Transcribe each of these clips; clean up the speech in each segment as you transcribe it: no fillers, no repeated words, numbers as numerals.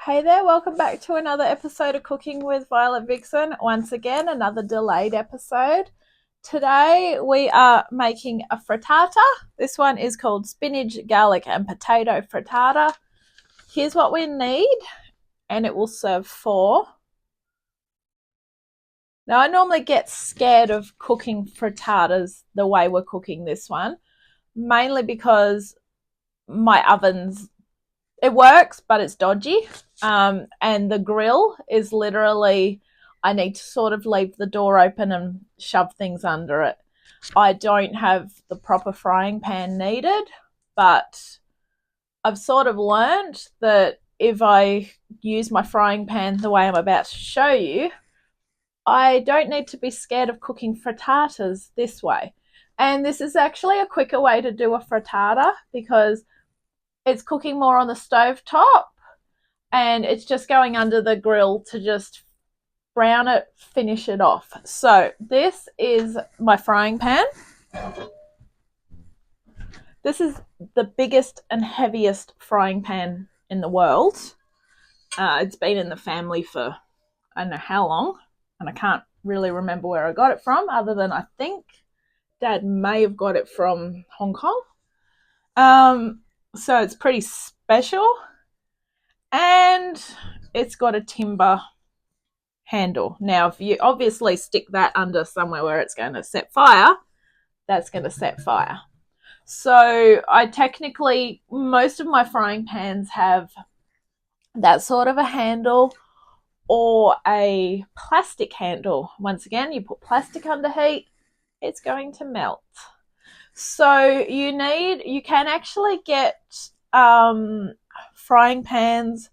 Hey there, welcome back to another episode of Cooking with Violet Vixen. Once again, another delayed episode. Today we are making a frittata. This one is called spinach, garlic and potato frittata. Here's what we need, and it will serve four. Now I normally get scared of cooking frittatas the way we're cooking this one, mainly because my oven's it works, but it's dodgy. And the grill is literally, I need to sort of leave the door open and shove things under it. I don't have the proper frying pan needed, but I've sort of learned that if I use my frying pan the way I'm about to show you, I don't need to be scared of cooking frittatas this way. And this is actually a quicker way to do a frittata because it's cooking more on the stove top and it's just going under the grill to just brown it, finish it off. So this is my frying pan. This is the biggest and heaviest frying pan in the world. It's been in the family for I don't know how long, and I can't really remember where I got it from, other than I think Dad may have got it from Hong Kong. So it's pretty special, and it's got a timber handle. Now, if you obviously stick that under somewhere where it's going to set fire, that's going to set fire. So I technically, most of my frying pans have that sort of a handle or a plastic handle. Once again, you put plastic under heat, it's going to melt. So you can actually get frying pans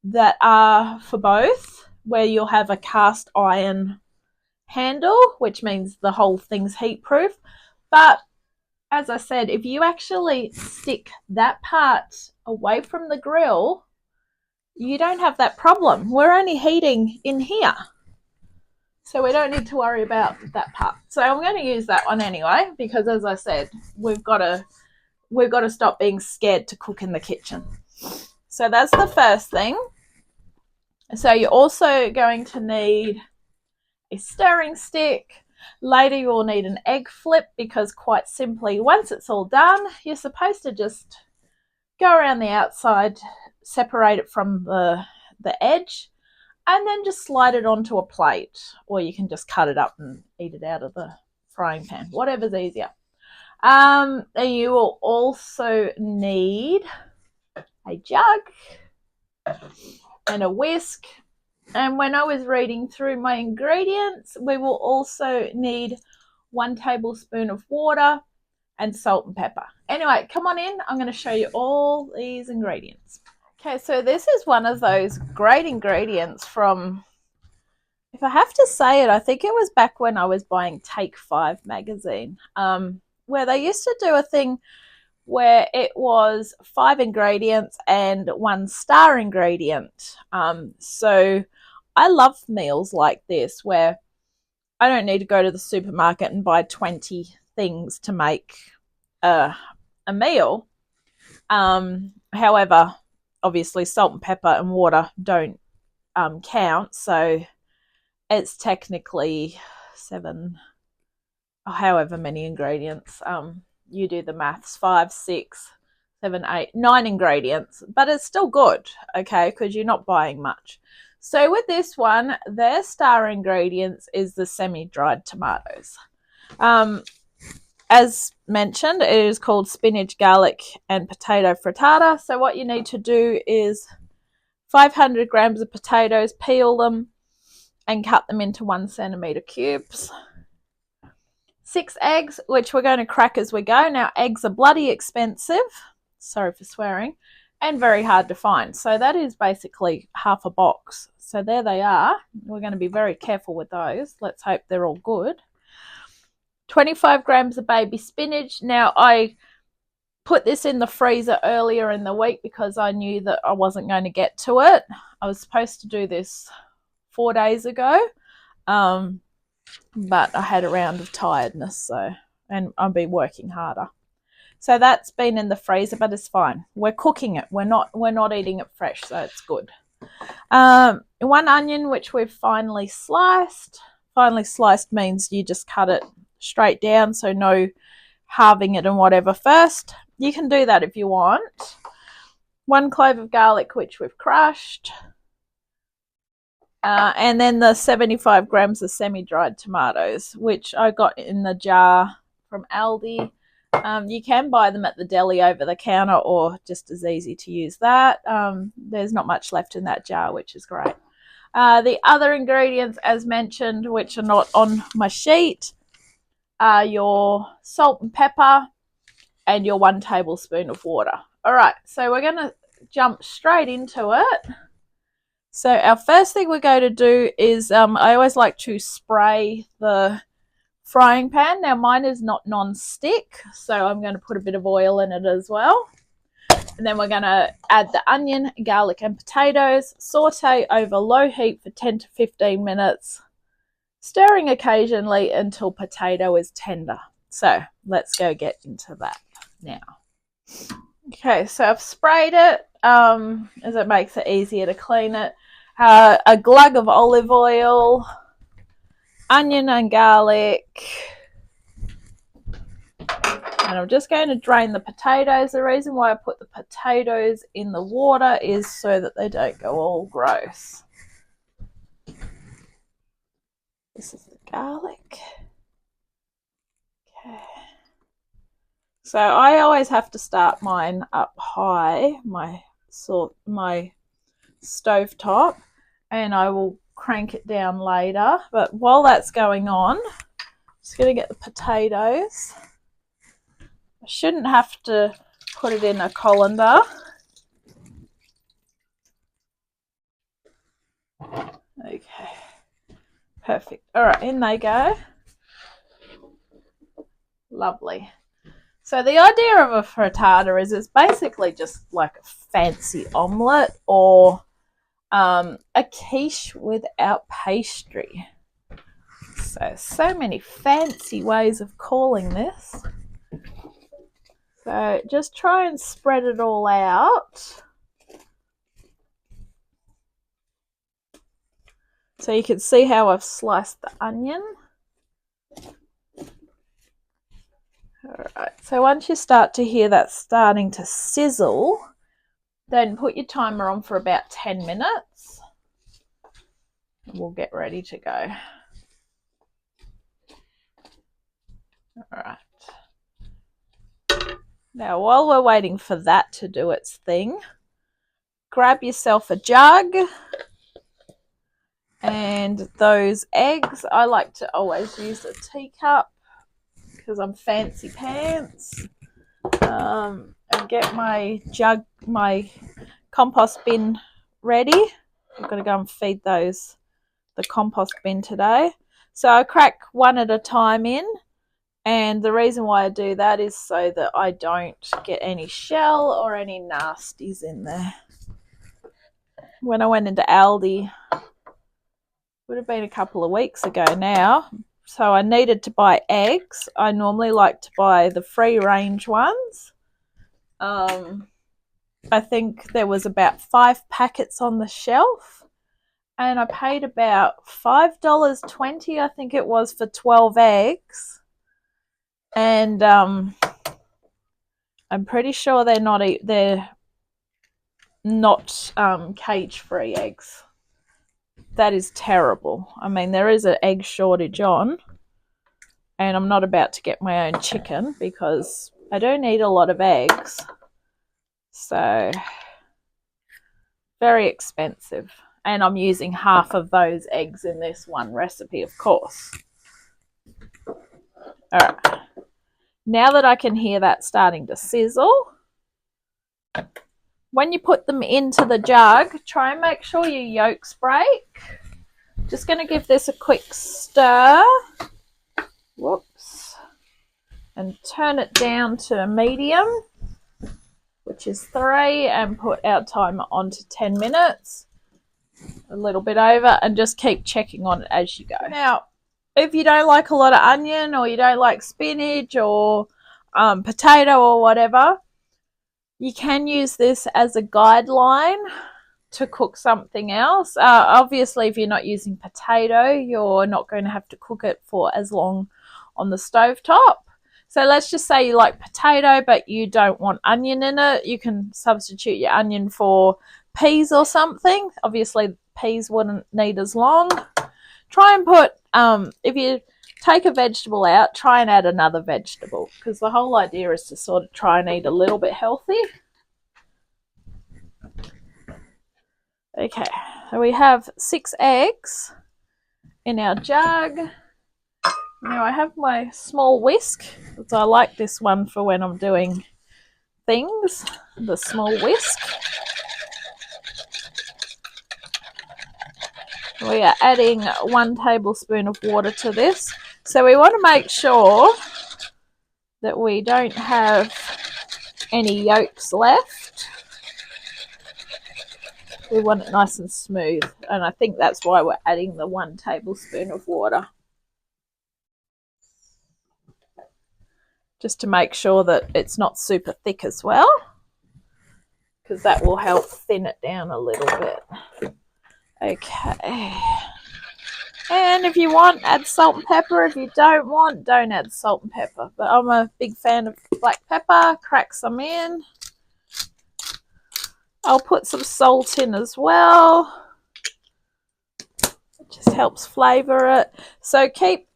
that are for both, where you'll have a cast iron handle, which means the whole thing's heat proof. But as I said, if you actually stick that part away from the grill, you don't have that problem. We're only heating in here, so we don't need to worry about that part. So I'm going to use that one anyway, because as I said, we've got to stop being scared to cook in the kitchen. So that's the first thing. So you're also going to need a stirring stick. Later you will need an egg flip, because quite simply, once it's all done, you're supposed to just go around the outside, separate it from the edge, and then just slide it onto a plate, or you can just cut it up and eat it out of the frying pan, whatever's easier. And you will also need a jug and a whisk. And when I was reading through my ingredients, we will also need 1 tablespoon of water and salt and pepper. Anyway, come on in. I'm going to show you all these ingredients. Okay, so this is one of those great ingredients from, if I have to say it, I think it was back when I was buying Take 5 magazine, where they used to do a thing where it was 5 ingredients and 1 star ingredient. So I love meals like this, where I don't need to go to the supermarket and buy 20 things to make a meal. However, obviously salt and pepper and water don't count, so it's technically 7, however many ingredients. You do the maths, 5, 6, 7, 8, 9 ingredients, but it's still good, okay, because you're not buying much. So with this one, their star ingredients is the semi-dried tomatoes. As mentioned, it is called spinach, garlic and potato frittata. So what you need to do is 500 grams of potatoes, peel them and cut them into 1 centimetre cubes. 6 eggs, which we're going to crack as we go. Now, eggs are bloody expensive, sorry for swearing, and very hard to find. So that is basically half a box. So there they are. We're going to be very careful with those. Let's hope they're all good. 25 grams of baby spinach. Now, I put this in the freezer earlier in the week because I knew that I wasn't going to get to it. I was supposed to do this 4 days ago, but I had a round of tiredness, and I'll be working harder. So that's been in the freezer, but it's fine. We're cooking it. We're not eating it fresh, so it's good. One onion which we've finely sliced. Finely sliced means you just cut it straight down, so no halving it and whatever first. You can do that if you want. 1 clove of garlic which we've crushed. And then the 75 grams of semi-dried tomatoes, which I got in the jar from Aldi. You can buy them at the deli over the counter, or just as easy to use that. There's not much left in that jar, which is great. The other ingredients, as mentioned, which are not on my sheet, are your salt and pepper and your 1 tablespoon of water. All right, so we're going to jump straight into it. So our first thing we're going to do is I always like to spray the frying pan. Now mine is not non-stick, so I'm going to put a bit of oil in it as well. And then we're going to add the onion, garlic and potatoes, saute over low heat for 10 to 15 minutes, stirring occasionally until potato is tender. So let's go get into that now. Okay, so I've sprayed it as it makes it easier to clean it. A glug of olive oil, onion and garlic, and I'm just going to drain the potatoes. The reason why I put the potatoes in the water is so that they don't go all gross. This is the garlic. Okay. So I always have to start mine up high, my stove top, and I will crank it down later. But while that's going on, I'm just going to get the potatoes. I shouldn't have to put it in a colander. Okay, perfect. All right, in they go. Lovely. So the idea of a frittata is it's basically just like a fancy omelette, or a quiche without pastry. So many fancy ways of calling this. So just try and spread it all out. So you can see how I've sliced the onion. Alright, so once you start to hear that starting to sizzle, then put your timer on for about 10 minutes. We'll get ready to go. Alright. Now, while we're waiting for that to do its thing, grab yourself a jug and those eggs. I like to always use a teacup because I'm fancy pants. And get my jug, my compost bin ready. I've got to go and feed the compost bin today. So I crack one at a time in. And the reason why I do that is so that I don't get any shell or any nasties in there. When I went into Aldi, would have been a couple of weeks ago now, so I needed to buy eggs. I normally like to buy the free range ones. I think there was about 5 packets on the shelf, and I paid about $5.20, I think it was, for 12 eggs. And I'm pretty sure they're not cage-free eggs. That is terrible. I mean, there is an egg shortage on, and I'm not about to get my own chicken because I don't eat a lot of eggs. So, very expensive. And I'm using half of those eggs in this one recipe, of course. All right. Now that I can hear that starting to sizzle, when you put them into the jug, try and make sure your yolks break. Just going to give this a quick stir. Whoops. And turn it down to a medium, which is 3, and put our timer on to 10 minutes. A little bit over, and just keep checking on it as you go. Now, if you don't like a lot of onion, or you don't like spinach or potato or whatever, you can use this as a guideline to cook something else. Obviously, if you're not using potato, you're not going to have to cook it for as long on the stovetop. So let's just say you like potato, but you don't want onion in it. You can substitute your onion for peas or something. Obviously, peas wouldn't need as long. Try and put, if you take a vegetable out, try and add another vegetable, because the whole idea is to sort of try and eat a little bit healthy. Okay, so we have 6 eggs in our jug. Now I have my small whisk, because I like this one for when I'm doing things, the small whisk. We are adding 1 tablespoon of water to this. So we want to make sure that we don't have any yolks left. We want it nice and smooth, and I think that's why we're adding the 1 tablespoon of water. Just to make sure that it's not super thick as well, because that will help thin it down a little bit. Okay. And if you want, add salt and pepper. If you don't want, don't add salt and pepper. But I'm a big fan of black pepper. Crack some in. I'll put some salt in as well. It just helps flavour it. So keep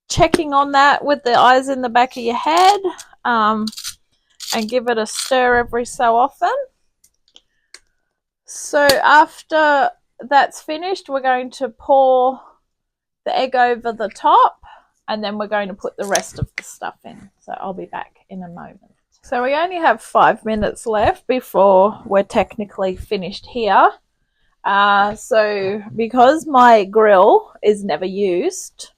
checking on that with the eyes in the back of your head, and give it a stir every so often. So after that's finished, we're going to pour the egg over the top, and then we're going to put the rest of the stuff in. So I'll be back in a moment. So we only have 5 minutes left before we're technically finished here. So because my grill is never used,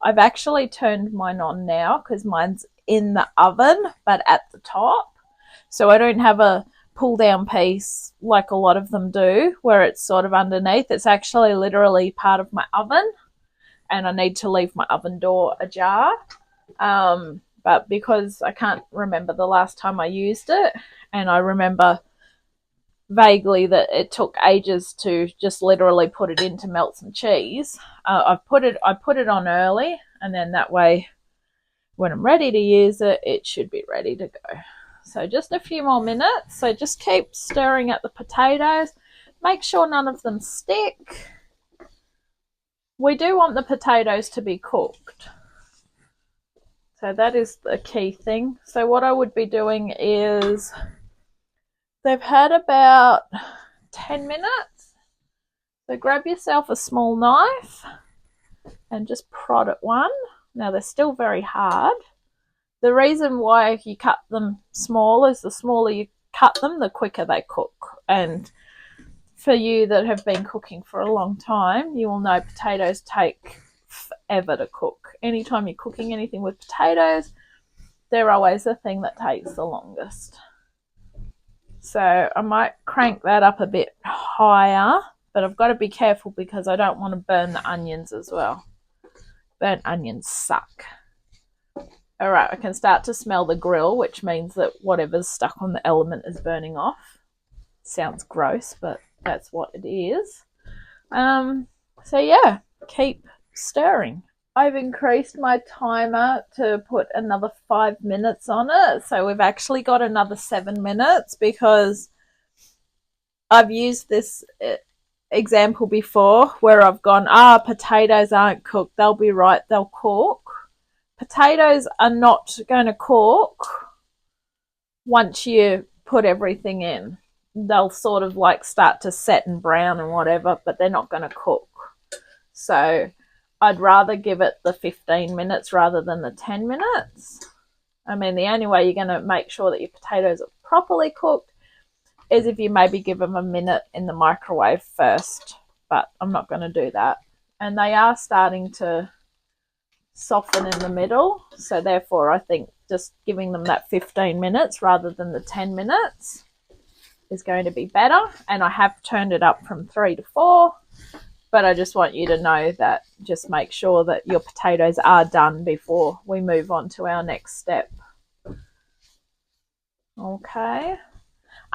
I've actually turned mine on now, because mine's in the oven but at the top, so I don't have a pull down piece like a lot of them do where it's sort of underneath. It's actually literally part of my oven, and I need to leave my oven door ajar, but because I can't remember the last time I used it, and I remember vaguely that it took ages to just literally put it in to melt some cheese, I put it on early, and then that way when I'm ready to use it, it should be ready to go. So just a few more minutes. So just keep stirring at the potatoes. Make sure none of them stick. We do want the potatoes to be cooked, so that is the key thing. So what I would be doing is, they've had about 10 minutes. So grab yourself a small knife and just prod at one. Now they're still very hard. The reason why you cut them small is the smaller you cut them, the quicker they cook. And for you that have been cooking for a long time, you will know potatoes take forever to cook. Anytime you're cooking anything with potatoes, they're always the thing that takes the longest. So I might crank that up a bit higher, but I've got to be careful because I don't want to burn the onions as well. Burnt onions suck. All right, I can start to smell the grill, which means that whatever's stuck on the element is burning off. Sounds gross, but that's what it is. So yeah, keep stirring. I've increased my timer to put another 5 minutes on it. So we've actually got another 7 minutes, because I've used this example before where I've gone, potatoes aren't cooked. They'll be right, they'll cook. Potatoes are not going to cook once you put everything in. They'll sort of like start to set and brown and whatever, but they're not going to cook. So I'd rather give it the 15 minutes rather than the 10 minutes. I mean, the only way you're going to make sure that your potatoes are properly cooked is if you maybe give them a minute in the microwave first, but I'm not going to do that. And they are starting to soften in the middle, so therefore I think just giving them that 15 minutes rather than the 10 minutes is going to be better. And I have turned it up from 3 to 4, but I just want you to know that just make sure that your potatoes are done before we move on to our next step. Okay,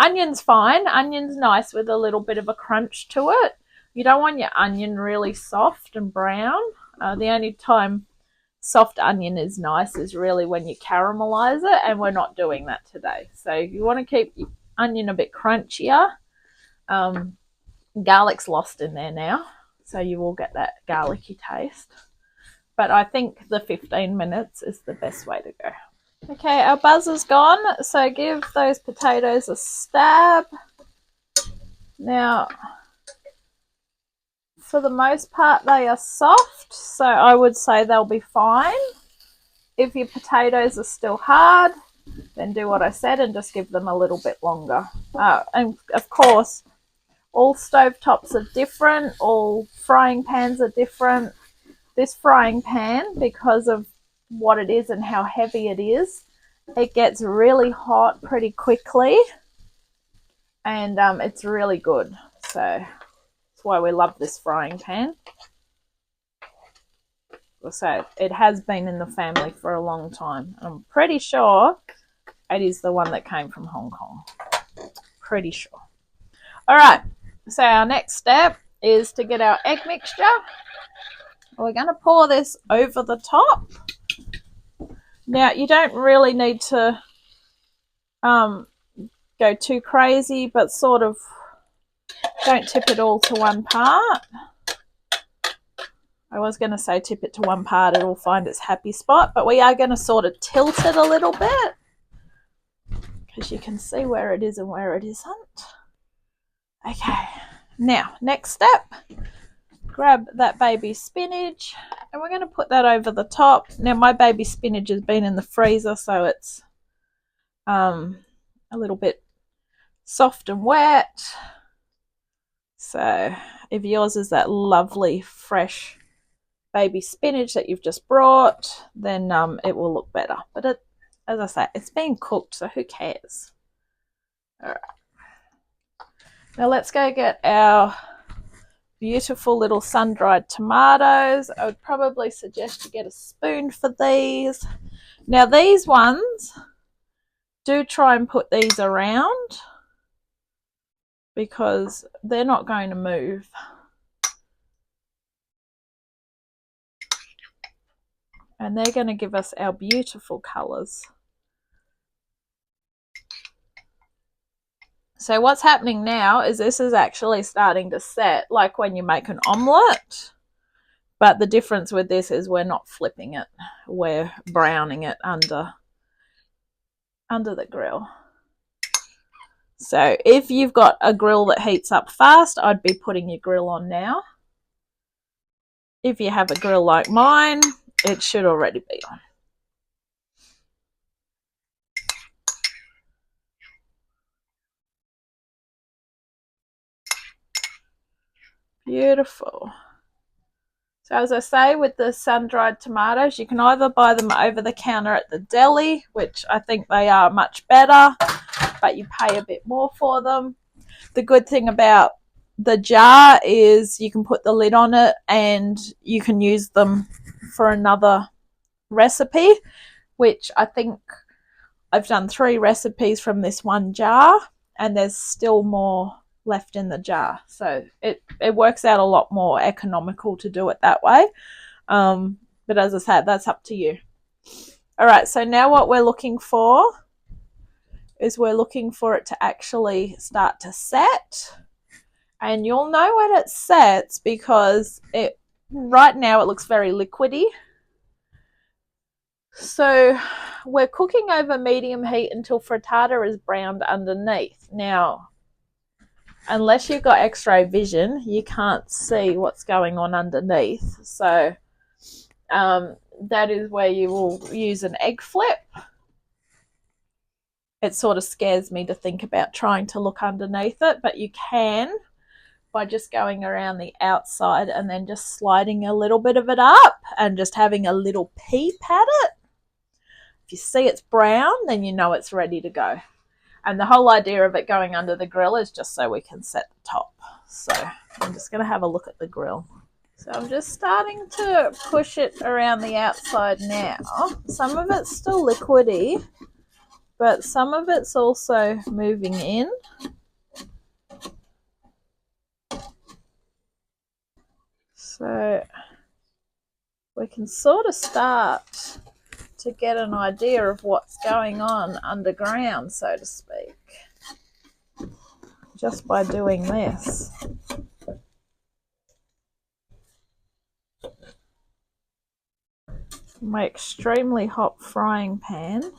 Onion's fine. Onion's nice with a little bit of a crunch to it. You don't want your onion really soft and brown. The only time soft onion is nice is really when you caramelize it, and we're not doing that today. So you want to keep your onion a bit crunchier. Garlic's lost in there now, so you will get that garlicky taste. But I think the 15 minutes is the best way to go. Okay, our buzzer's gone, so give those potatoes a stab. Now, for the most part, they are soft, so I would say they'll be fine. If your potatoes are still hard, then do what I said and just give them a little bit longer. And of course, all stovetops are different, all frying pans are different. This frying pan, because of what it is and how heavy it is, it gets really hot pretty quickly, and it's really good. So that's why we love this frying pan. So it has been in the family for a long time. I'm pretty sure it is the one that came from Hong Kong. Pretty sure. All right, so our next step is to get our egg mixture. We're going to pour this over the top. Now, you don't really need to go too crazy, but sort of don't tip it all to one part. I was going to say tip it to one part, it'll find its happy spot, but we are going to sort of tilt it a little bit because you can see where it is and where it isn't. Okay, now, next step. Grab that baby spinach and we're going to put that over the top. Now, my baby spinach has been in the freezer, so it's a little bit soft and wet. So if yours is that lovely fresh baby spinach that you've just brought, then it will look better. But as I say, it's been cooked, so who cares? All right. Now let's go get our beautiful little sun-dried tomatoes. I would probably suggest you get a spoon for these. Now these ones, do try and put these around because they're not going to move. And they're going to give us our beautiful colours. So what's happening now is this is actually starting to set like when you make an omelette. But the difference with this is we're not flipping it. We're browning it under the grill. So if you've got a grill that heats up fast, I'd be putting your grill on now. If you have a grill like mine, it should already be on. Beautiful. So as I say, with the sun-dried tomatoes, you can either buy them over the counter at the deli, which I think they are much better, but you pay a bit more for them. The good thing about the jar is you can put the lid on it and you can use them for another recipe, which I think I've done 3 recipes from this one jar, and there's still more left in the jar, so it works out a lot more economical to do it that way, but as I said, that's up to you. All right, so now what we're looking for is we're looking for it to actually start to set, and you'll know when it sets because right now it looks very liquidy. So we're cooking over medium heat until frittata is browned underneath. Now, unless you've got X-ray vision, you can't see what's going on underneath. So that is where you will use an egg flip. It sort of scares me to think about trying to look underneath it, but you can by just going around the outside and then just sliding a little bit of it up and just having a little peep at it. If you see it's brown, then you know it's ready to go. And the whole idea of it going under the grill is just so we can set the top. So I'm just going to have a look at the grill. So I'm just starting to push it around the outside now. Some of it's still liquidy, but some of it's also moving in. So we can sort of start to get an idea of what's going on underground, so to speak, just by doing this. My extremely hot frying pan.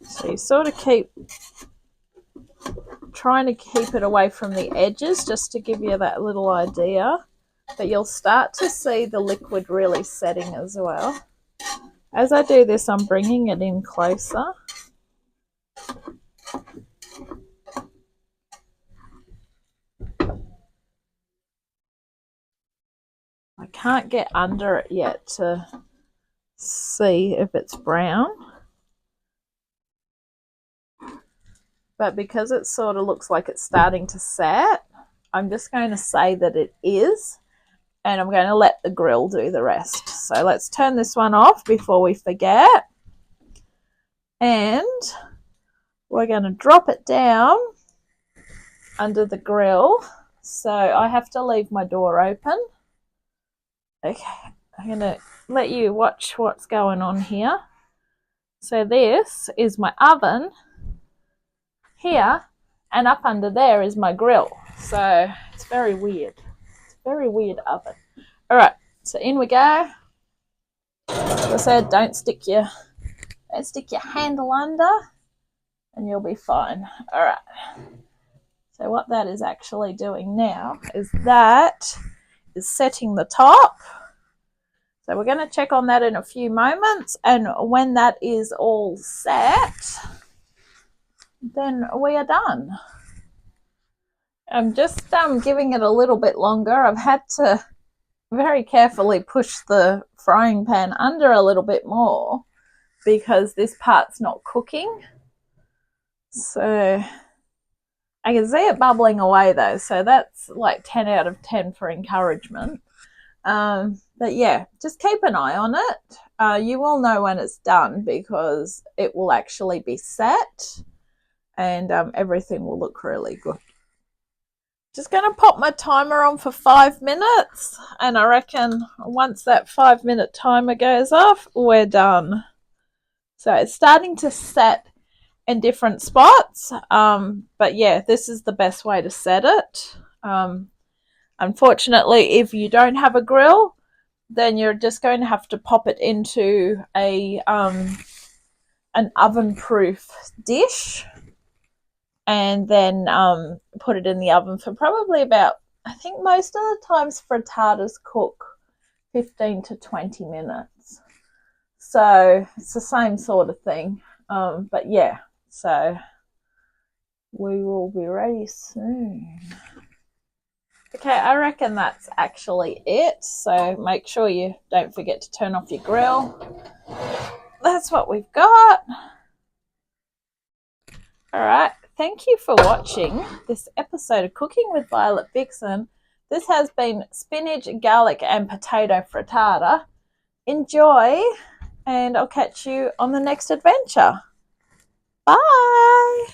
So you sort of trying to keep it away from the edges just to give you that little idea. But you'll start to see the liquid really setting as well. As I do this, I'm bringing it in closer. I can't get under it yet to see if it's brown. But because it sort of looks like it's starting to set, I'm just going to say that it is. And I'm going to let the grill do the rest. So let's turn this one off before we forget. And we're going to drop it down under the grill. So I have to leave my door open. Okay, I'm going to let you watch what's going on here. So this is my oven here, and up under there is my grill. So it's very weird. It's a very weird oven. All right, so in we go. As I said, don't stick your handle under, and you'll be fine. All right. So what that is actually doing now is setting the top. So we're going to check on that in a few moments, and when that is all set, then we are done. I'm just giving it a little bit longer. I've had to very carefully push the frying pan under a little bit more because this part's not cooking. So I can see it bubbling away though, so that's like 10 out of 10 for encouragement. But yeah, just keep an eye on it. You will know when it's done because it will actually be set and everything will look really good. Just going to pop my timer on for 5 minutes, and I reckon once that 5-minute timer goes off, we're done. So it's starting to set in different spots, but yeah, this is the best way to set it. Unfortunately, if you don't have a grill, then you're just going to have to pop it into an oven-proof dish and then put it in the oven for probably about, I think most of the times frittatas cook 15 to 20 minutes. So it's the same sort of thing. But yeah, so we will be ready soon. Okay, I reckon that's actually it. So make sure you don't forget to turn off your grill. That's what we've got. All right. Thank you for watching this episode of Cooking with Violet Vixen. This has been spinach, garlic, and potato frittata. Enjoy, and I'll catch you on the next adventure. Bye.